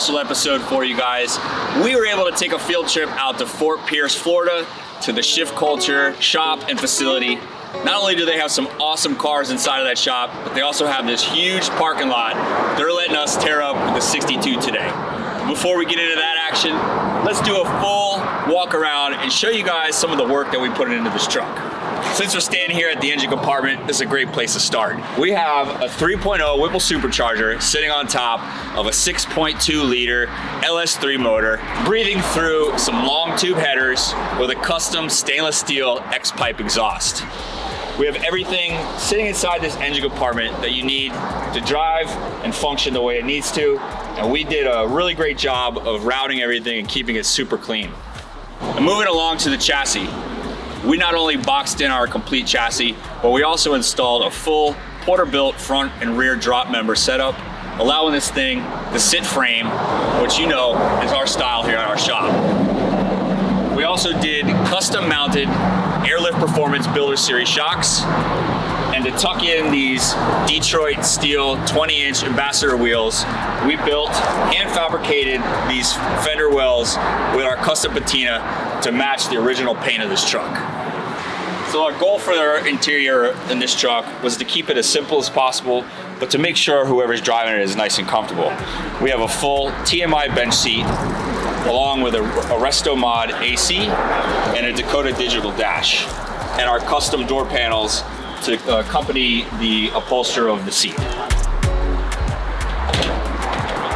special episode for you guys. We were able to take a field trip out to Fort Pierce, Florida, to the Shift Culture shop and facility. Not only do they have some awesome cars inside of that shop, but they also have this huge parking lot they're letting us tear up with the 62 today. Before we get into that action, let's do a full walk around and show you guys some of the work that we put into this truck. Since we're standing here at the engine compartment, this is a great place to start. We have a 3.0 Whipple supercharger sitting on top of a 6.2 liter LS3 motor, breathing through some long tube headers with a custom stainless steel X-pipe exhaust. We have everything sitting inside this engine compartment that you need to drive and function the way it needs to. And we did a really great job of routing everything and keeping it super clean. And moving along to the chassis. We not only boxed in our complete chassis, but we also installed a full Porterbuilt front and rear drop member setup, allowing this thing to sit frame, which you know is our style here at our shop. We also did custom mounted Airlift Performance Builder Series shocks, and to tuck in these Detroit steel 20-inch Ambassador wheels, we built hand fabricated these fender wells with our custom patina to match the original paint of this truck. So our goal for our interior in this truck was to keep it as simple as possible, but to make sure whoever's driving it is nice and comfortable. We have a full TMI bench seat, along with a Restomod AC and a Dakota digital dash, and our custom door panels to accompany the upholster of the seat.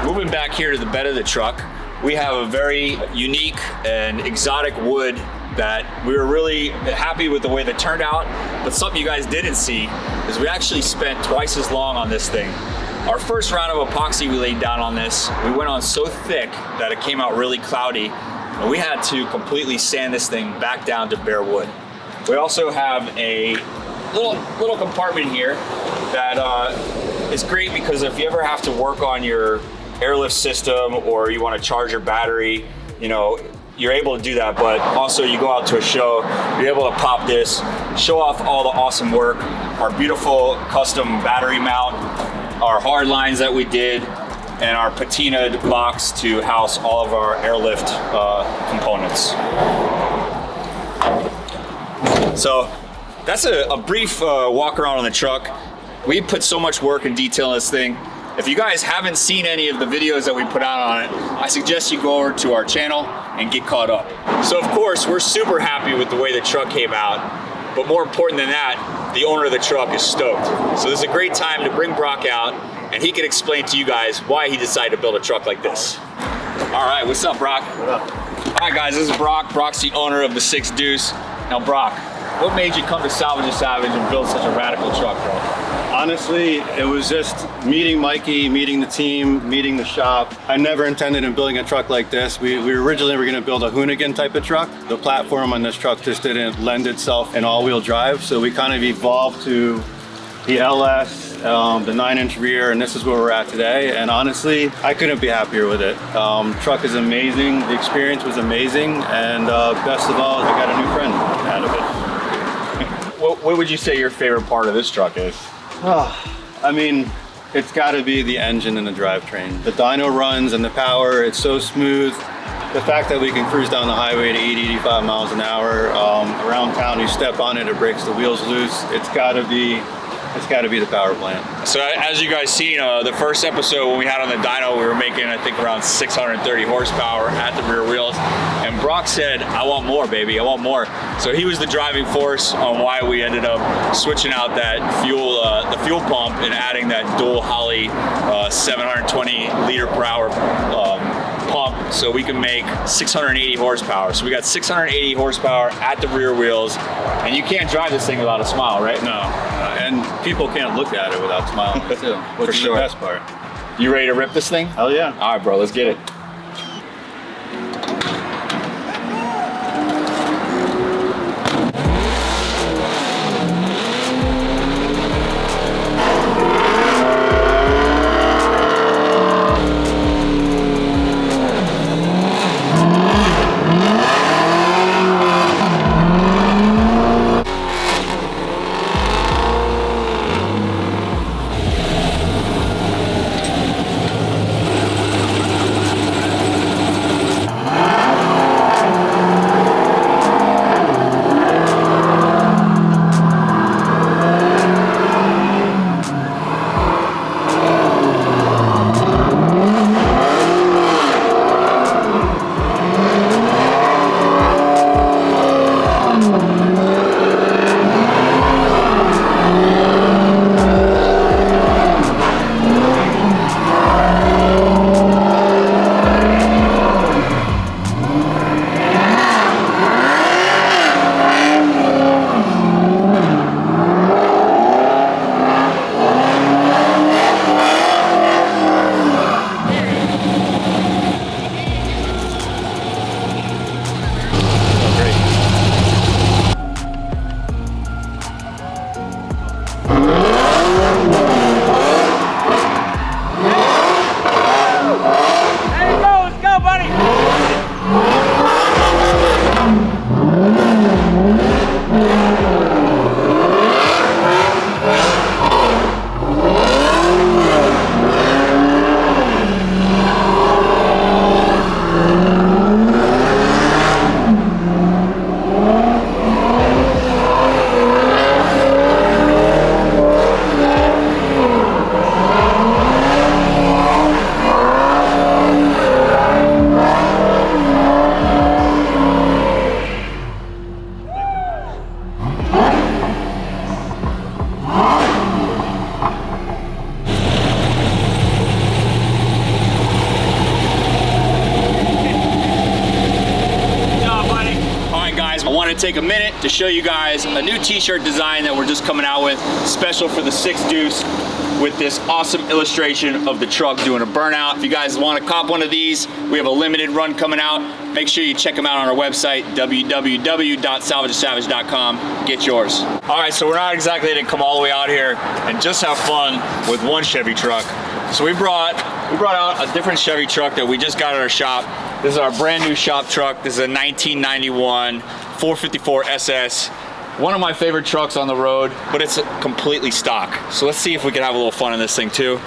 Moving back here to the bed of the truck, we have a very unique and exotic wood that we were really happy with the way that turned out, but something you guys didn't see is we actually spent twice as long on this thing. Our first round of epoxy we laid down on this, we went on so thick that it came out really cloudy, and we had to completely sand this thing back down to bare wood. We also have a little compartment here that is great because if you ever have to work on your airlift system or you want to charge your battery, you know, you're able to do that, but also you go out to a show, you're able to pop this, show off all the awesome work, our beautiful custom battery mount, our hard lines that we did, and our patinaed box to house all of our airlift components. So that's a brief walk around on the truck. We put so much work and detail in this thing. If you guys haven't seen any of the videos that we put out on it, I suggest you go over to our channel and get caught up. So of course, we're super happy with the way the truck came out, but more important than that, the owner of the truck is stoked. So this is a great time to bring Brock out, and he can explain to you guys why he decided to build a truck like this. All right, what's up, Brock? What up? All right, guys, this is Brock. Brock's the owner of the 6 Deuce. Now, Brock, what made you come to Salvage and build such a radical truck, bro? Honestly, it was just meeting Mikey, meeting the team, meeting the shop. I never intended in building a truck like this. We originally were going to build a Hoonigan type of truck. The platform on this truck just didn't lend itself in all-wheel drive, so we kind of evolved to the LS, the 9-inch rear, and this is where we're at today. And honestly, I couldn't be happier with it. Truck is amazing, the experience was amazing, and best of all, I got a new friend out of it. What would you say your favorite part of this truck is? I mean, it's got to be the engine and the drivetrain. The dyno runs and the power, it's so smooth. The fact that we can cruise down the highway to 80, 85 miles an hour, around town, you step on it, it breaks the wheels loose. It's got to be the power plant. So as you guys seen, the first episode when we had on the dyno, we were making, I think, around 630 horsepower at the rear wheels. And Brock said, I want more, baby, I want more. So he was the driving force on why we ended up switching out that fuel, the fuel pump, and adding that dual Holley 720 liter per hour pump, so we can make 680 horsepower. So we got 680 horsepower at the rear wheels, and you can't drive this thing without a smile, right? No, and people can't look at it without smiling too, which is the best part. You ready to rip this thing? Hell yeah. All right, bro, let's get it. take a minute to show you guys a new t-shirt design that we're just coming out with, special for the 6 Deuce, with this awesome illustration of the truck doing a burnout. If you guys want to cop one of these, we have a limited run coming out. Make sure you check them out on our website, www.salvagesavage.com. Get yours. All right, so we're not exactly gonna come all the way out here and just have fun with one Chevy truck. So we brought out a different Chevy truck that we just got at our shop. This is our brand new shop truck. This is a 1991 454 SS. One of my favorite trucks on the road, but it's completely stock. So let's see if we can have a little fun in this thing too.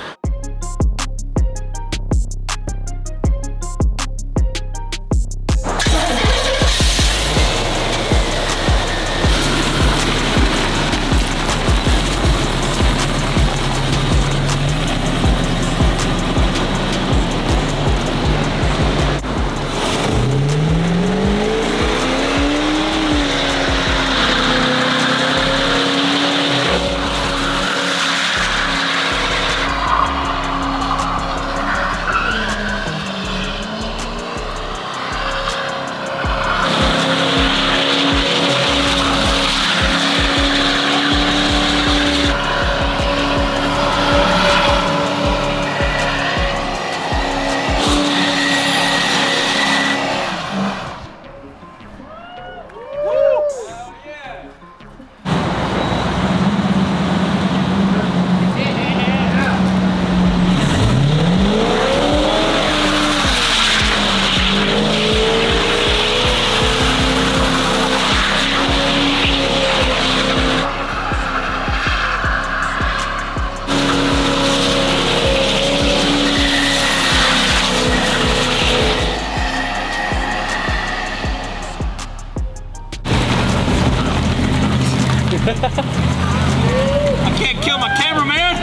I can't kill my cameraman.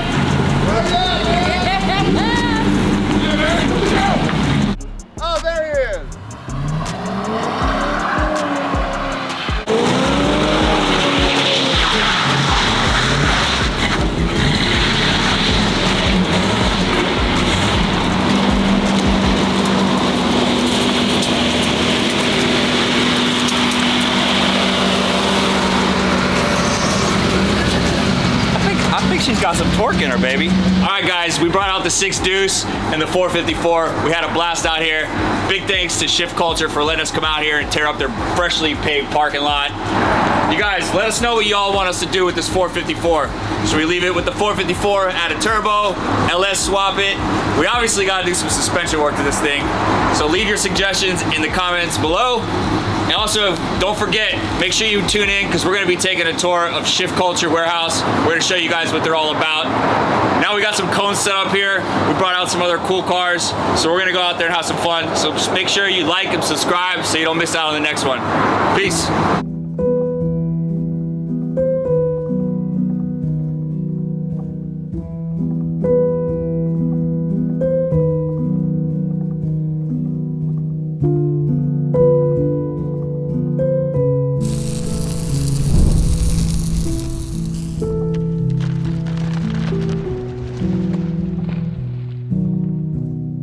Oh, there he is. I think she's got some torque in her, baby. All right, guys, we brought out the 6 Deuce and the 454. We had a blast out here. Big thanks to Shift Culture for letting us come out here and tear up their freshly paved parking lot. You guys, let us know what y'all want us to do with this 454. Should we leave it with the 454, add a turbo, LS swap it? We obviously gotta do some suspension work to this thing. So leave your suggestions in the comments below. And also, don't forget, make sure you tune in because we're gonna be taking a tour of Shift Culture Warehouse. We're gonna show you guys what they're all about. Now we got some cones set up here. We brought out some other cool cars. So we're gonna go out there and have some fun. So just make sure you like and subscribe so you don't miss out on the next one. Peace.